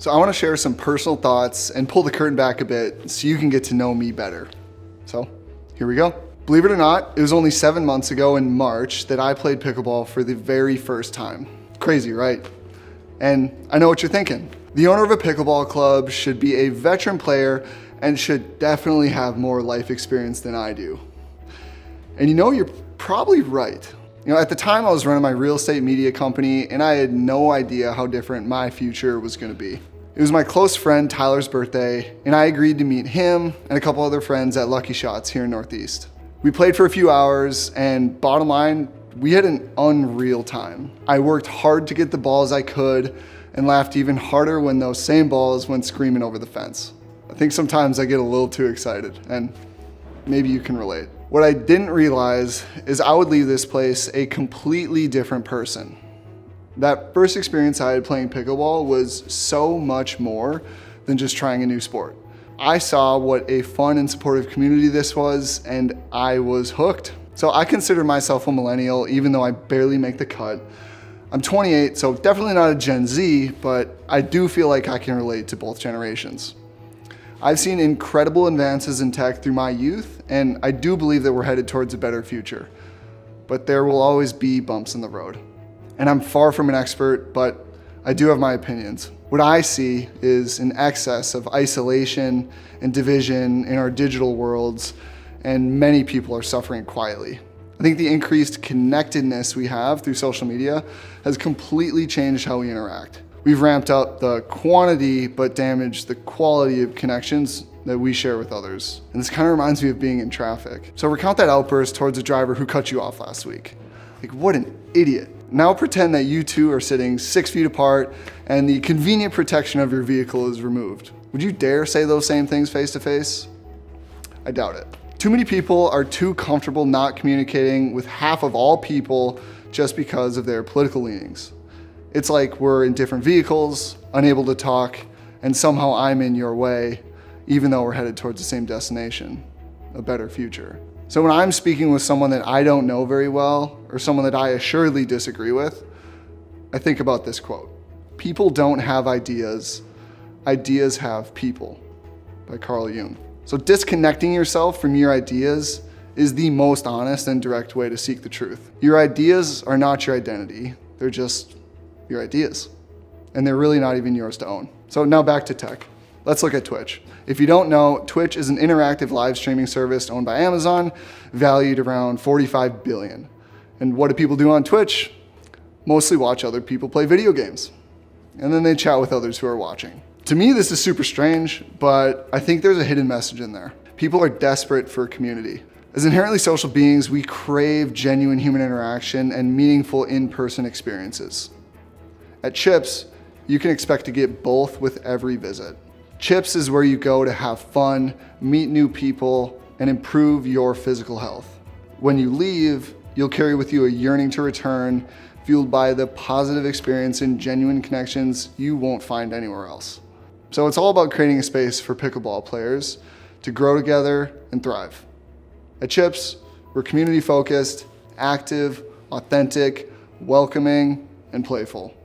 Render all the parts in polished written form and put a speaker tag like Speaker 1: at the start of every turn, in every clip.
Speaker 1: So I want to share some personal thoughts and pull the curtain back a bit so you can get to know me better. So here we go. Believe it or not, it was only 7 months ago in March that I played pickleball for the very first time. Crazy, right? And I know what you're thinking. The owner of a pickleball club should be a veteran player and should definitely have more life experience than I do. And you know, you're probably right. At the time I was running my real estate media company and I had no idea how different my future was gonna be. It was my close friend Tyler's birthday and I agreed to meet him and a couple other friends at Lucky Shots here in Northeast. We played for a few hours and bottom line, we had an unreal time. I worked hard to get the balls I could and laughed even harder when those same balls went screaming over the fence. I think sometimes I get a little too excited and maybe you can relate. What I didn't realize is I would leave this place a completely different person. That first experience I had playing pickleball was so much more than just trying a new sport. I saw what a fun and supportive community this was, and I was hooked. So I consider myself a millennial, even though I barely make the cut. I'm 28, so definitely not a Gen Z, but I do feel like I can relate to both generations. I've seen incredible advances in tech through my youth, and I do believe that we're headed towards a better future. But there will always be bumps in the road. And I'm far from an expert, but I do have my opinions. What I see is an excess of isolation and division in our digital worlds, and many people are suffering quietly. I think the increased connectedness we have through social media has completely changed how we interact. We've ramped up the quantity, but damaged the quality of connections that we share with others. And this kind of reminds me of being in traffic. So recount that outburst towards a driver who cut you off last week. Like, what an idiot. Now pretend that you two are sitting 6 feet apart and the convenient protection of your vehicle is removed. Would you dare say those same things face to face? I doubt it. Too many people are too comfortable not communicating with half of all people just because of their political leanings. It's like we're in different vehicles, unable to talk, and somehow I'm in your way, even though we're headed towards the same destination, a better future. So when I'm speaking with someone that I don't know very well, or someone that I assuredly disagree with, I think about this quote. People don't have ideas, ideas have people, by Carl Jung. So disconnecting yourself from your ideas is the most honest and direct way to seek the truth. Your ideas are not your identity, they're just your ideas. And they're really not even yours to own. So now back to tech. Let's look at Twitch. If you don't know, Twitch is an interactive live streaming service owned by Amazon, valued around $45 billion. And what do people do on Twitch? Mostly watch other people play video games. And then they chat with others who are watching. To me, this is super strange, but I think there's a hidden message in there. People are desperate for community. As inherently social beings, we crave genuine human interaction and meaningful in-person experiences. At Chips, you can expect to get both with every visit. Chips is where you go to have fun, meet new people, and improve your physical health. When you leave, you'll carry with you a yearning to return, fueled by the positive experience and genuine connections you won't find anywhere else. So it's all about creating a space for pickleball players to grow together and thrive. At Chips, we're community focused, active, authentic, welcoming, and playful.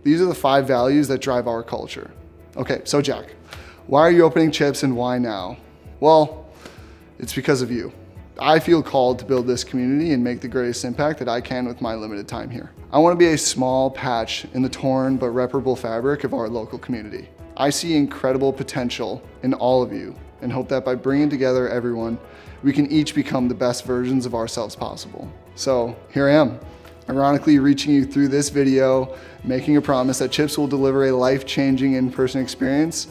Speaker 1: These are the 5 values that drive our culture. Okay, so Jack, why are you opening Chips and why now? Well, it's because of you. I feel called to build this community and make the greatest impact that I can with my limited time here. I want to be a small patch in the torn but reparable fabric of our local community. I see incredible potential in all of you and hope that by bringing together everyone, we can each become the best versions of ourselves possible. So here I am, ironically reaching you through this video, making a promise that Chips will deliver a life-changing in-person experience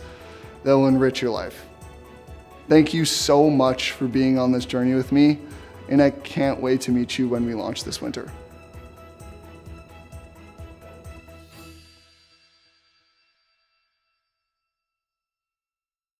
Speaker 1: that will enrich your life. Thank you so much for being on this journey with me, and I can't wait to meet you when we launch this winter.